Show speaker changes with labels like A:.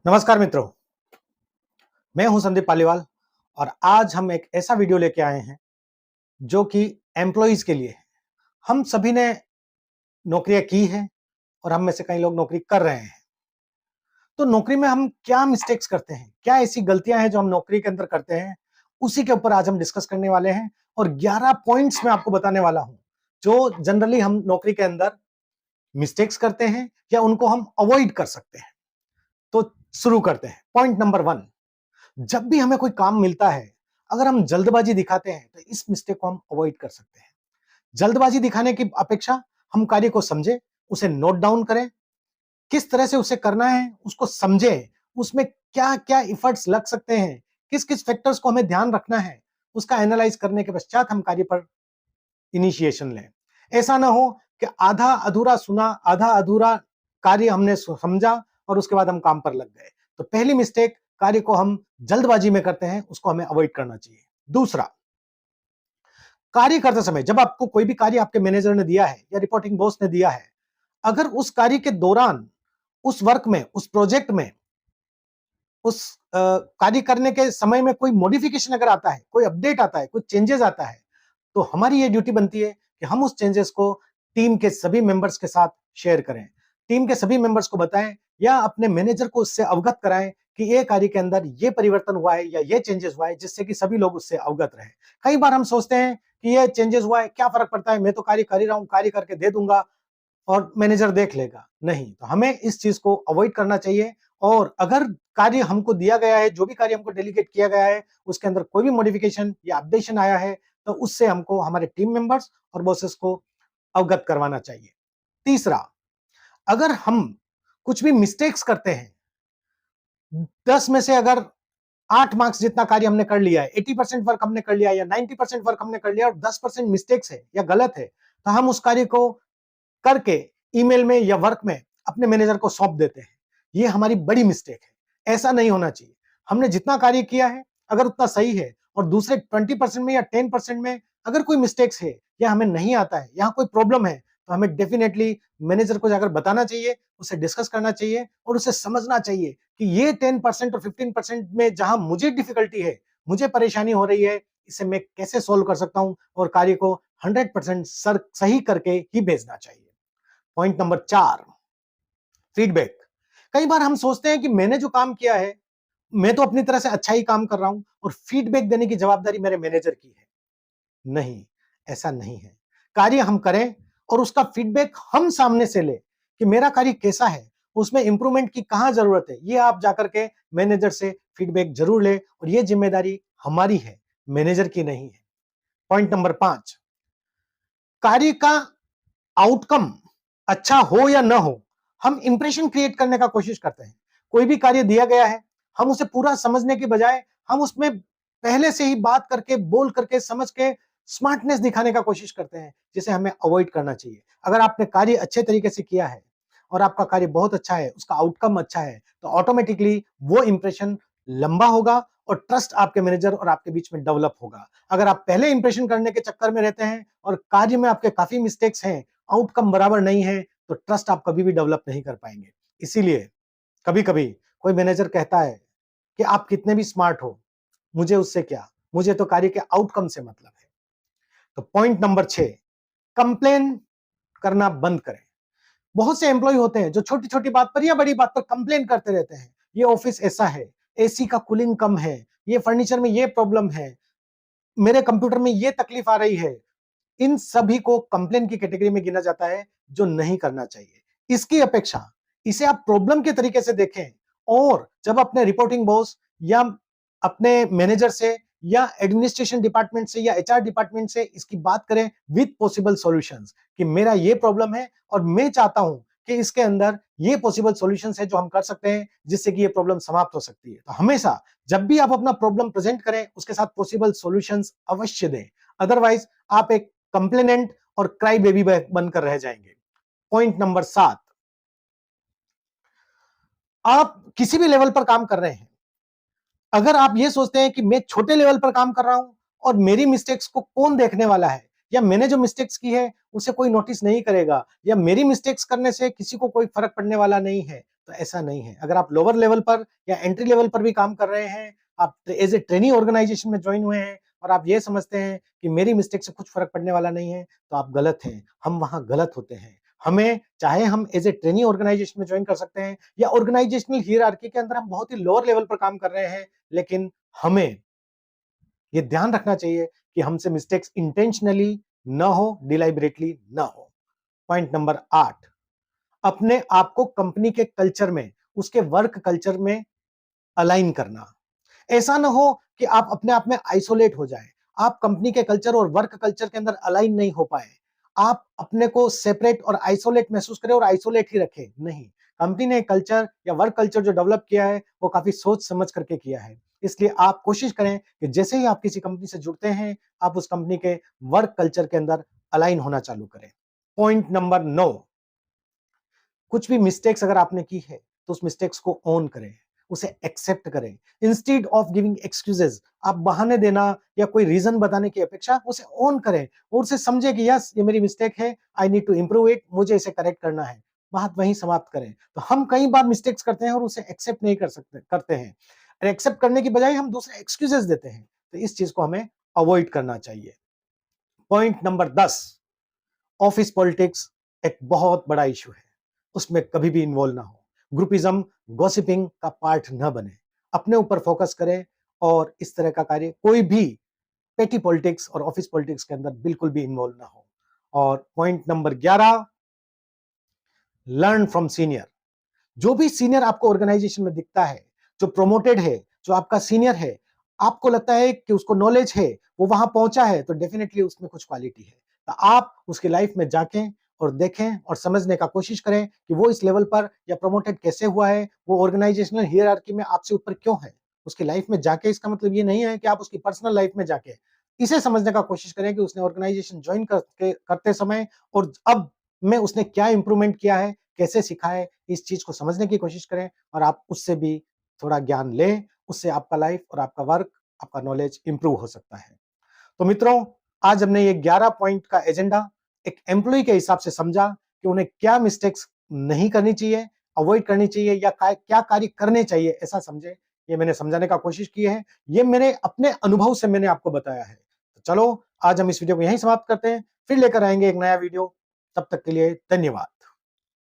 A: नमस्कार मित्रों, मैं हूं संदीप पालीवाल और आज हम एक ऐसा वीडियो लेके आए हैं जो कि एम्प्लॉइज के लिए है। हम सभी ने नौकरियां की हैं और हम में से कई लोग नौकरी कर रहे हैं। तो नौकरी में हम क्या मिस्टेक्स करते हैं, क्या ऐसी गलतियां हैं जो हम नौकरी के अंदर करते हैं, उसी के ऊपर आज हम डिस्कस करने वाले हैं और 11 पॉइंट्स मैं आपको बताने वाला हूं जो जनरली हम नौकरी के अंदर मिस्टेक्स करते हैं या उनको हम अवॉइड कर सकते हैं। तो शुरू करते हैं। पॉइंट नंबर 1, जब भी हमें कोई काम मिलता है, अगर हम जल्दबाजी दिखाते हैं तो इस मिस्टेक को हम अवॉइड कर सकते हैं। जल्दबाजी दिखाने की अपेक्षा हम कार्य को समझें, उसे नोट डाउन करें, किस तरह से उसे करना है उसको समझें, उसमें क्या-क्या एफर्ट्स लग सकते हैं, किस-किस फैक्टर्स को हमें ध्यान रखना है, उसका एनालाइज करने के पश्चात हम कार्य पर इनिशिएशन लें। ऐसा ना हो कि आधा अधूरा सुना, आधा अधूरा कार्य हमने समझा और उसके बाद हम काम पर लग गए। तो पहली मिस्टेक, कार्य को हम जल्दबाजी में करते हैं, उसको हमें अवॉइड करना चाहिए। दूसरा, कार्य करते समय जब आपको कोई भी कार्य आपके मैनेजर ने दिया है या रिपोर्टिंग बॉस ने दिया है, अगर उस कार्य के दौरान, उस वर्क में, उस प्रोजेक्ट में, उस कार्य करने के समय में कोई मॉडिफिकेशन अगर आता है, कोई अपडेट आता है, कोई चेंजेस आता है, तो हमारी ये ड्यूटी बनती है कि हम उस चेंजेस को टीम के सभी मेंबर्स के साथ शेयर करें, टीम के सभी मेंबर्स को बताएं या अपने मैनेजर को उससे अवगत कराएं कि ये कार्य के अंदर ये परिवर्तन हुआ है या ये चेंजेस हुआ है, जिससे कि सभी लोग उससे अवगत रहे। कई बार हम सोचते हैं कि ये चेंजेस हुआ है, क्या फर्क पड़ता है, मैं तो कार्य कर ही रहा हूं, कार्य करके दे दूंगा और मैनेजर देख लेगा। नहीं, तो हमें इस चीज को अवॉइड करना चाहिए और अगर कार्य हमको दिया गया है, जो भी कार्य हमको डेलीगेट किया गया है, उसके अंदर कोई भी मॉडिफिकेशन या अपडेशन आया है, तो उससे हमको हमारे टीम मेंबर्स और बॉसेस को अवगत करवाना चाहिए। तीसरा, अगर हम कुछ भी मिस्टेक्स करते हैं, 10 में से अगर 8 मार्क्स जितना कार्य हमने कर लिया है, 80% वर्क हमने कर लिया है या 90% वर्क हमने कर लिया और 10% मिस्टेक्स है या गलत है, तो हम उस कार्य को करके ईमेल में या वर्क में अपने मैनेजर को सौंप देते हैं। ये हमारी बड़ी मिस्टेक है। ऐसा नहीं होना चाहिए। हमने जितना कार्य किया है, अगर उतना सही है और दूसरे 20% में या 10% में अगर कोई मिस्टेक्स है या हमें नहीं आता है, यहाँ कोई प्रॉब्लम है, तो हमें डेफिनेटली मैनेजर को जाकर बताना चाहिए, उससे डिस्कस करना चाहिए और उसे समझना चाहिए कि ये 10% और 15% में जहां मुझे डिफिकल्टी है, मुझे परेशानी हो रही है, इसे मैं कैसे सोल्व कर सकता हूं और कार्य को 100% सही करके ही भेजना चाहिए। Point number 4, feedback. कई बार हम सोचते हैं कि मैंने जो काम किया है, मैं तो अपनी तरह से अच्छा ही काम कर रहा हूं और फीडबैक देने की जवाबदारी मेरे मैनेजर की है। नहीं, ऐसा नहीं है। कार्य हम करें और उसका फीडबैक हम सामने से ले कि मेरा कार्य कैसा है, उसमें इंप्रूवमेंट की कहां जरूरत है, ये आप जाकर के मैनेजर से फीडबैक जरूर ले और ये जिम्मेदारी हमारी है, मैनेजर की नहीं है। पॉइंट नंबर 5, कार्य का आउटकम अच्छा हो या ना हो, हम इंप्रेशन क्रिएट करने का कोशिश करते हैं। कोई भी कार्य दिया गया है, हम उसे पूरा समझने के बजाय हम उसमें पहले से ही बात करके, बोल करके, समझ के स्मार्टनेस दिखाने का कोशिश करते हैं, जिसे हमें अवॉइड करना चाहिए। अगर आपने कार्य अच्छे तरीके से किया है और आपका कार्य बहुत अच्छा है, उसका आउटकम अच्छा है, तो ऑटोमेटिकली वो इंप्रेशन लंबा होगा और ट्रस्ट आपके मैनेजर और आपके बीच में डेवलप होगा। अगर आप पहले इंप्रेशन करने के चक्कर में रहते हैं और कार्य में आपके काफी मिस्टेक्स हैं, आउटकम बराबर नहीं है, तो ट्रस्ट आप कभी भी डेवलप नहीं कर पाएंगे। इसीलिए कभी-कभी कोई मैनेजर कहता है कि आप कितने भी स्मार्ट हो, मुझे उससे क्या, मुझे तो कार्य के आउटकम से मतलब है। तो पॉइंट नंबर 6, कंप्लेन करना बंद करें। बहुत से एम्प्लॉय होते हैं जो छोटी-छोटी बात पर या बड़ी बात पर कंप्लेन करते रहते हैं। ये ऑफिस ऐसा है, एसी का कूलिंग कम है, ये फर्नीचर में ये प्रॉब्लम है, मेरे कंप्यूटर में ये तकलीफ आ रही है। इन सभी को कंप्लेन की कैटेगरी में गिना जाता है, जो नहीं करना चाहिए। इसकी अपेक्षा इसे आप प्रॉब्लम के तरीके से देखें और जब अपने रिपोर्टिंग बॉस या अपने मैनेजर से या एडमिनिस्ट्रेशन डिपार्टमेंट से या एचआर डिपार्टमेंट से इसकी बात करें विद पॉसिबल सॉल्यूशंस कि मेरा ये प्रॉब्लम है और मैं चाहता हूं कि इसके अंदर ये पॉसिबल सॉल्यूशंस है जो हम कर सकते हैं जिससे कि ये प्रॉब्लम समाप्त हो सकती है। तो हमेशा जब भी आप अपना प्रॉब्लम प्रेजेंट करें, उसके साथ पॉसिबल सॉल्यूशंस अवश्य दें। अदरवाइज आप एक कंप्लेनेंट और क्राई बेबी बनकर रह जाएंगे। पॉइंट नंबर 7, आप किसी भी लेवल पर काम कर रहे हैं, अगर आप ये सोचते हैं कि मैं छोटे लेवल पर काम कर रहा हूं और मेरी मिस्टेक्स को कौन देखने वाला है या मैंने जो मिस्टेक्स की है उसे कोई नोटिस नहीं करेगा या मेरी मिस्टेक्स करने से किसी को कोई फर्क पड़ने वाला नहीं है, तो ऐसा नहीं है। अगर आप लोअर लेवल पर या एंट्री लेवल पर भी काम कर रहे हैं, आप एज ए ट्रेनी ऑर्गेनाइजेशन में ज्वाइन हुए हैं और आप ये समझते हैं कि मेरी मिस्टेक से कुछ फर्क पड़ने वाला नहीं है, तो आप गलत हैं। हम वहां गलत होते हैं। हमें चाहे हम एज ए ट्रेनी ऑर्गेनाइजेशन में ज्वाइन कर सकते हैं या ऑर्गेनाइजेशनल हियरार्की के अंदर हम बहुत ही लोअर लेवल पर काम कर रहे हैं, लेकिन हमें ये ध्यान रखना चाहिए कि हमसे मिस्टेक्स इंटेंशनली न हो, डिलाइबरेटली न हो। पॉइंट नंबर 8, अपने आप को कंपनी के कल्चर में, उसके वर्क कल्चर में अलाइन करना। ऐसा ना हो कि आप अपने आप में आइसोलेट हो जाए, आप कंपनी के कल्चर और वर्क कल्चर के अंदर अलाइन नहीं हो पाए, आप अपने को सेपरेट और आइसोलेट महसूस करें और आइसोलेट ही रखें। नहीं, कंपनी ने कल्चर या वर्क कल्चर जो डेवलप किया है वो काफी सोच समझ करके किया है। इसलिए आप कोशिश करें कि जैसे ही आप किसी कंपनी से जुड़ते हैं, आप उस कंपनी के वर्क कल्चर के अंदर अलाइन होना चालू करें। पॉइंट नंबर 9, कुछ भी मिस्टेक्स अगर आपने की है तो उस मिस्टेक्स को ओन करें, उसे एक्सेप्ट करें। इंस्टीड ऑफ गिविंग एक्सक्यूजेस, आप बहाने देना या कोई रीजन बताने की अपेक्षा उसे ओन करें और उसे समझे कि यस ये मेरी मिस्टेक है, I need to improve it, मुझे इसे करेक्ट करना है। बात वहीं समाप्त करें। तो हम कई बार मिस्टेक्स करते हैं और उसे एक्सेप्ट नहीं करते हैं। एक्सेप्ट करने की बजाय हम दूसरे एक्सक्यूजेस देते हैं। तो इस चीज को हमें अवॉइड करना चाहिए। पॉइंट नंबर 10, ऑफिस पॉलिटिक्स एक बहुत बड़ा इशू है, उसमें कभी भी इन्वॉल्व ना हो। ग्रुपिज्म, गॉसिपिंग का पार्ट न बने, अपने ऊपर फोकस करें और इस तरह का कार्य कोई भी पेटी पॉलिटिक्स और ऑफिस पॉलिटिक्स के अंदर बिल्कुल भी इन्वॉल्व ना हो। और point number 11, learn from senior. जो भी सीनियर आपको ऑर्गेनाइजेशन में दिखता है, जो प्रोमोटेड है, जो आपका सीनियर है, आपको लगता है कि उसको नॉलेज है, वो वहां पहुंचा है, तो डेफिनेटली उसमें कुछ क्वालिटी है। तो आप उसकी लाइफ में जाके और देखें और समझने का कोशिश करें कि वो इस लेवल पर या प्रमोटेड कैसे हुआ है, वो ऑर्गेनाइजेशनल हियरार्की में आपसे ऊपर क्यों है। उसकी लाइफ में जाके, इसका मतलब ये नहीं है कि आप उसकी पर्सनल लाइफ में जाके इसे समझने का कोशिश करें कि उसने ऑर्गेनाइजेशन ज्वाइन करते समय और अब में उसने क्या इंप्रूवमेंट किया है, कैसे सीखा है। इस चीज को समझने की कोशिश करें और आप उससे भी थोड़ा ज्ञान लें। उससे आपका लाइफ और आपका वर्क, आपका नॉलेज इंप्रूव हो सकता है। तो मित्रों, आज हमने ये 11 पॉइंट का एजेंडा एक एम्प्लॉय के हिसाब से समझा कि उन्हें क्या मिस्टेक्स नहीं करनी चाहिए, अवॉइड करनी चाहिए या क्या कार्य करने चाहिए, ऐसा समझे। ये मैंने समझाने का कोशिश की है, ये मेरे अपने अनुभव से मैंने आपको बताया है। तो चलो आज हम इस वीडियो को यहीं समाप्त करते हैं, फिर लेकर आएंगे एक नया वीडियो। तब तक के लिए धन्यवाद।